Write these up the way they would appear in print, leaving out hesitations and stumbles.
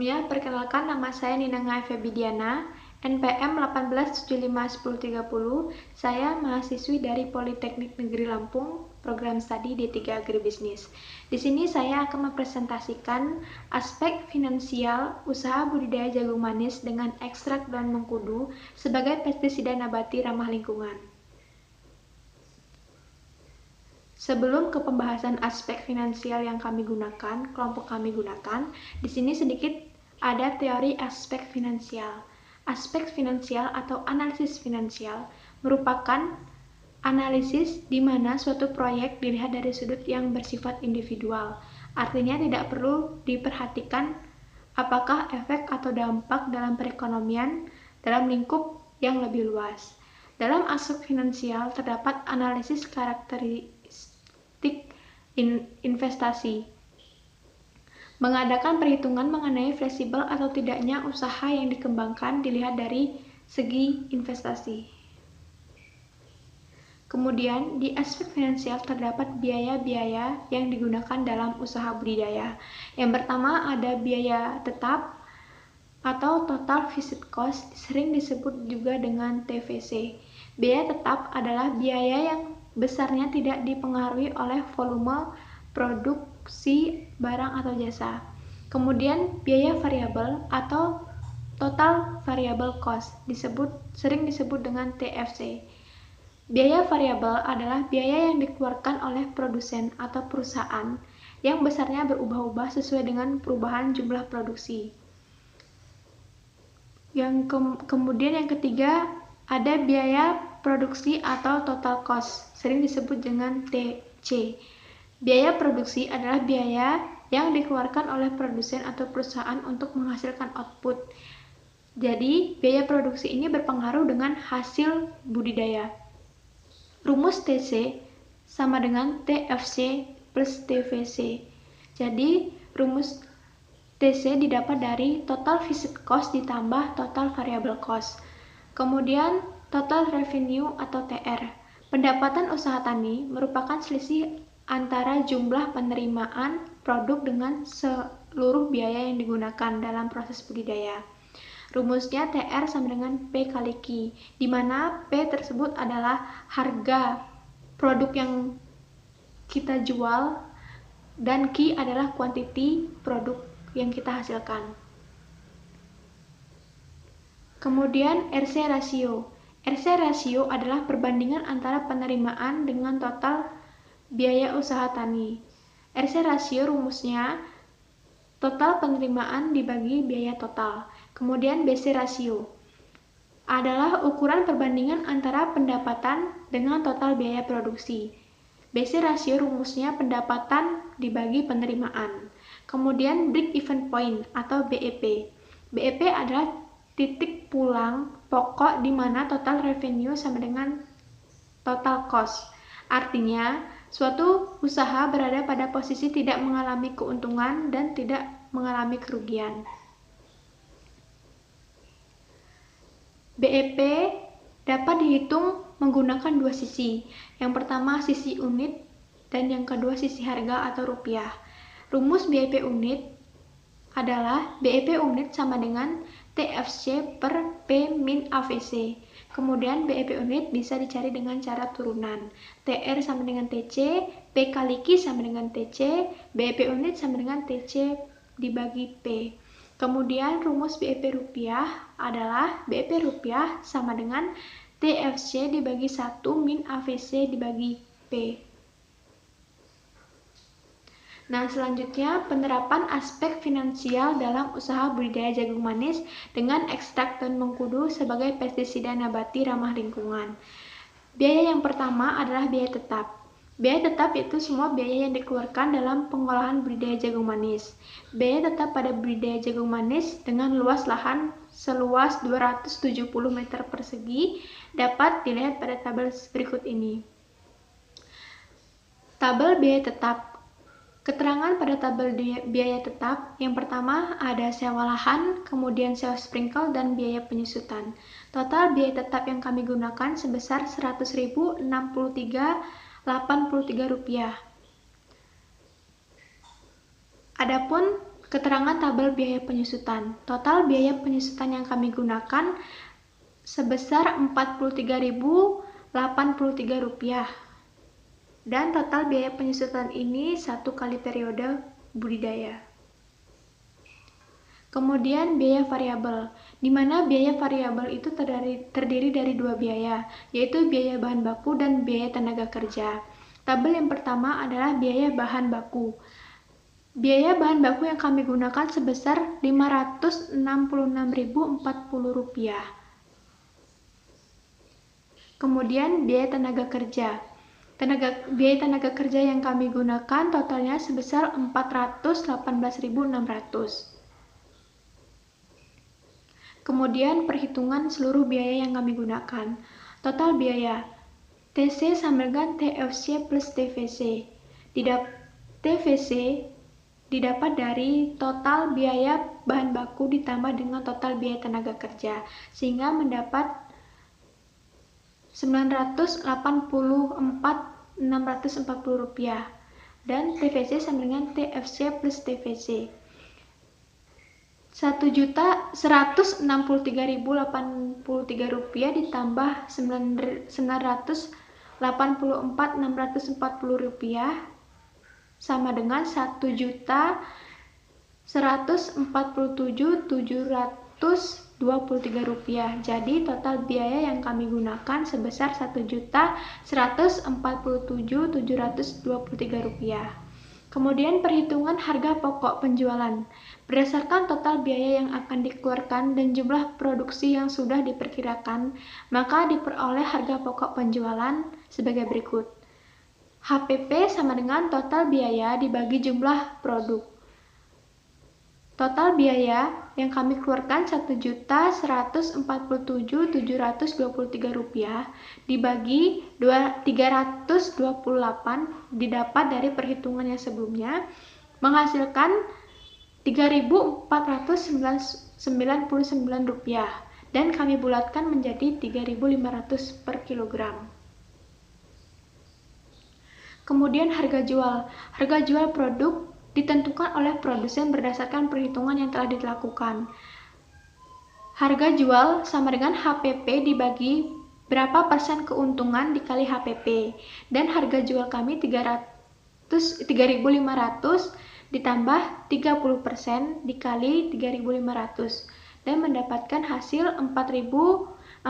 Sebelumnya, perkenalkan nama saya Ninangga Febidiana, NPM 18751030. Saya mahasiswi dari Politeknik Negeri Lampung, program studi D3 Agribisnis. Di sini saya akan mempresentasikan aspek finansial usaha budidaya jagung manis dengan ekstrak daun mengkudu sebagai pestisida nabati ramah lingkungan. Sebelum ke pembahasan aspek finansial yang kami gunakan, kelompok kami gunakan, di sini sedikit ada teori aspek finansial. Aspek finansial atau analisis finansial merupakan analisis di mana suatu proyek dilihat dari sudut yang bersifat individual. Artinya tidak perlu diperhatikan apakah efek atau dampak dalam perekonomian dalam lingkup yang lebih luas. Dalam aspek finansial terdapat analisis karakteristik investasi, mengadakan perhitungan mengenai fleksibel atau tidaknya usaha yang dikembangkan dilihat dari segi investasi. Kemudian, di aspek finansial terdapat biaya-biaya yang digunakan dalam usaha budidaya. Yang pertama ada biaya tetap atau total visit cost, sering disebut juga dengan TVC. Biaya tetap adalah biaya yang besarnya tidak dipengaruhi oleh volume produksi barang atau jasa. Kemudian biaya variabel atau total variable cost sering disebut dengan TFC. Biaya variabel adalah biaya yang dikeluarkan oleh produsen atau perusahaan yang besarnya berubah-ubah sesuai dengan perubahan jumlah produksi. Kemudian yang ketiga ada biaya produksi atau total cost, sering disebut dengan TC. Biaya produksi adalah biaya yang dikeluarkan oleh produsen atau perusahaan untuk menghasilkan output. Jadi, biaya produksi ini berpengaruh dengan hasil budidaya. Rumus TC sama dengan TFC plus TVC. Jadi, rumus TC didapat dari total visit cost ditambah total variable cost. Kemudian, total revenue atau TR. Pendapatan usaha tani merupakan selisih antara jumlah penerimaan produk dengan seluruh biaya yang digunakan dalam proses budidaya. Rumusnya TR sama dengan P kali Q, di mana P tersebut adalah harga produk yang kita jual dan Q adalah kuantiti produk yang kita hasilkan. Kemudian RC ratio. RC ratio adalah perbandingan antara penerimaan dengan total biaya usaha tani. RC ratio rumusnya total penerimaan dibagi biaya total. Kemudian BC ratio adalah ukuran perbandingan antara pendapatan dengan total biaya produksi. BC ratio rumusnya pendapatan dibagi penerimaan. Kemudian break even point atau BEP. BEP adalah titik pulang pokok di mana total revenue sama dengan total cost. Artinya, suatu usaha berada pada posisi tidak mengalami keuntungan dan tidak mengalami kerugian. BEP dapat dihitung menggunakan dua sisi. Yang pertama sisi unit dan yang kedua sisi harga atau rupiah. Rumus BEP unit adalah BEP unit sama dengan TFC per P min AVC. Kemudian BEP unit bisa dicari dengan cara turunan. TR sama dengan TC, P kali Q sama dengan TC, BEP unit sama dengan TC dibagi P. Kemudian rumus BEP rupiah adalah BEP rupiah sama dengan TFC dibagi 1 min AVC dibagi P. Nah, selanjutnya penerapan aspek finansial dalam usaha budidaya jagung manis dengan ekstrak daun mengkudu sebagai pestisida nabati ramah lingkungan. Biaya yang pertama adalah biaya tetap. Biaya tetap itu semua biaya yang dikeluarkan dalam pengolahan budidaya jagung manis. Biaya tetap pada budidaya jagung manis dengan luas lahan seluas 270 meter persegi dapat dilihat pada tabel berikut ini. Tabel biaya tetap. Keterangan pada tabel biaya tetap, yang pertama ada sewa lahan, kemudian sewa sprinkle, dan biaya penyusutan. Total biaya tetap yang kami gunakan sebesar Rp100.063,83. Adapun Keterangan tabel biaya penyusutan. Total biaya penyusutan yang kami gunakan sebesar Rp43.083. Dan total biaya penyusutan ini 1 kali periode budidaya. Kemudian biaya variabel, di mana biaya variabel itu terdiri dari dua biaya, yaitu biaya bahan baku dan biaya tenaga kerja. Tabel yang pertama adalah biaya bahan baku. Biaya bahan baku yang kami gunakan sebesar Rp566.040. Kemudian biaya tenaga kerja. Biaya tenaga kerja yang kami gunakan totalnya sebesar Rp418.600. Kemudian perhitungan seluruh biaya yang kami gunakan. Total biaya TC sama dengan TFC plus TVC. TVC didapat dari total biaya bahan baku ditambah dengan total biaya tenaga kerja, sehingga mendapat Rp984.640 dan TVC sama dengan TFC plus TVC. 1.163.083 rupiah ditambah 984.640 rupiah sama dengan 1.147.723 rupiah. Jadi total biaya yang kami gunakan sebesar 1.147.723 rupiah. Kemudian perhitungan harga pokok penjualan. Berdasarkan total biaya yang akan dikeluarkan dan jumlah produksi yang sudah diperkirakan, maka diperoleh harga pokok penjualan sebagai berikut. HPP sama dengan total biaya dibagi jumlah produk. Total biaya yang kami keluarkan Rp1.147.723 dibagi 328 didapat dari perhitungan yang sebelumnya menghasilkan Rp3.499 dan kami bulatkan menjadi Rp3.500 per kilogram. Kemudian harga jual. Harga jual produk ditentukan oleh produsen berdasarkan perhitungan yang telah dilakukan. Harga jual sama dengan HPP dibagi berapa persen keuntungan dikali HPP, dan harga jual kami 3.500 ditambah 30% dikali 3.500 dan mendapatkan hasil 4.450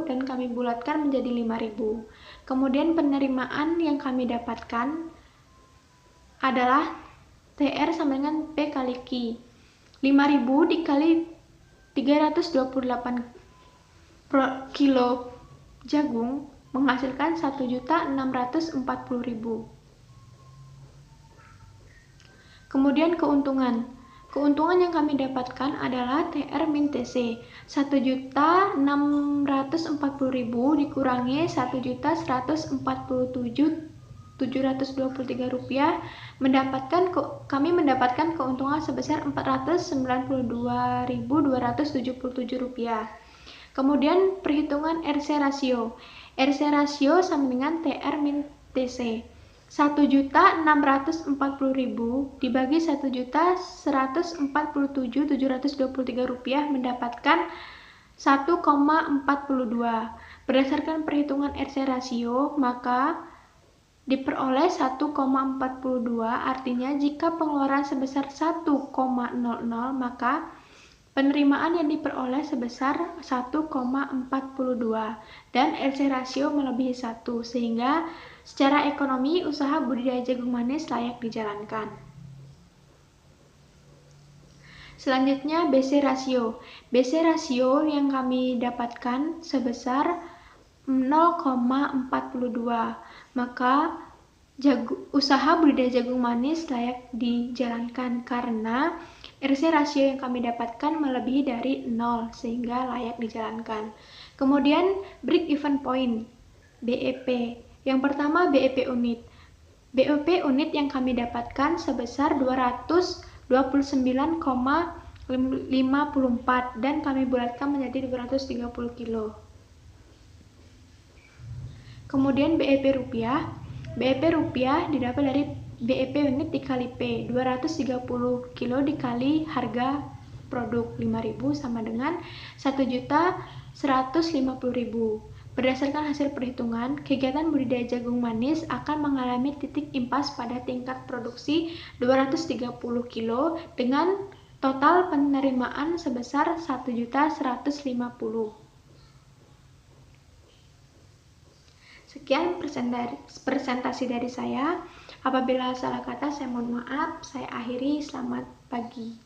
dan kami bulatkan menjadi 5.000. Kemudian penerimaan yang kami dapatkan adalah TR sama dengan P kali Q. 5.000 dikali 328 kilo jagung menghasilkan 1.640.000. Kemudian keuntungan. Keuntungan yang kami dapatkan adalah TR min TC. 1.640.000 dikurangi 1.147.723 rupiah kami mendapatkan keuntungan sebesar 492.277 rupiah. Kemudian perhitungan RC rasio. RC rasio sama dengan TR min TC. 1.640.000 dibagi 1.147.723 rupiah mendapatkan 1,42. Berdasarkan perhitungan RC rasio, maka diperoleh 1,42, artinya jika pengeluaran sebesar 1,00 maka penerimaan yang diperoleh sebesar 1,42 dan RC rasio melebihi 1, sehingga secara ekonomi usaha budidaya jagung manis layak dijalankan. Selanjutnya BC rasio. BC rasio yang kami dapatkan sebesar 0,42. Maka usaha budidaya jagung manis layak dijalankan karena RC rasio yang kami dapatkan melebihi dari 0 sehingga layak dijalankan. Kemudian break even point BEP. Yang pertama BEP unit. BEP unit yang kami dapatkan sebesar 229,54 dan kami bulatkan menjadi 230 kilo. Kemudian BEP rupiah. BEP rupiah didapat dari BEP unit dikali P, 230 kilo dikali harga produk 5.000 sama dengan 1.150.000. Berdasarkan hasil perhitungan, kegiatan budidaya jagung manis akan mengalami titik impas pada tingkat produksi 230 kilo dengan total penerimaan sebesar 1.150.000. Sekian presentasi dari saya. Apabila salah kata, saya mohon maaf. Saya akhiri. Selamat pagi.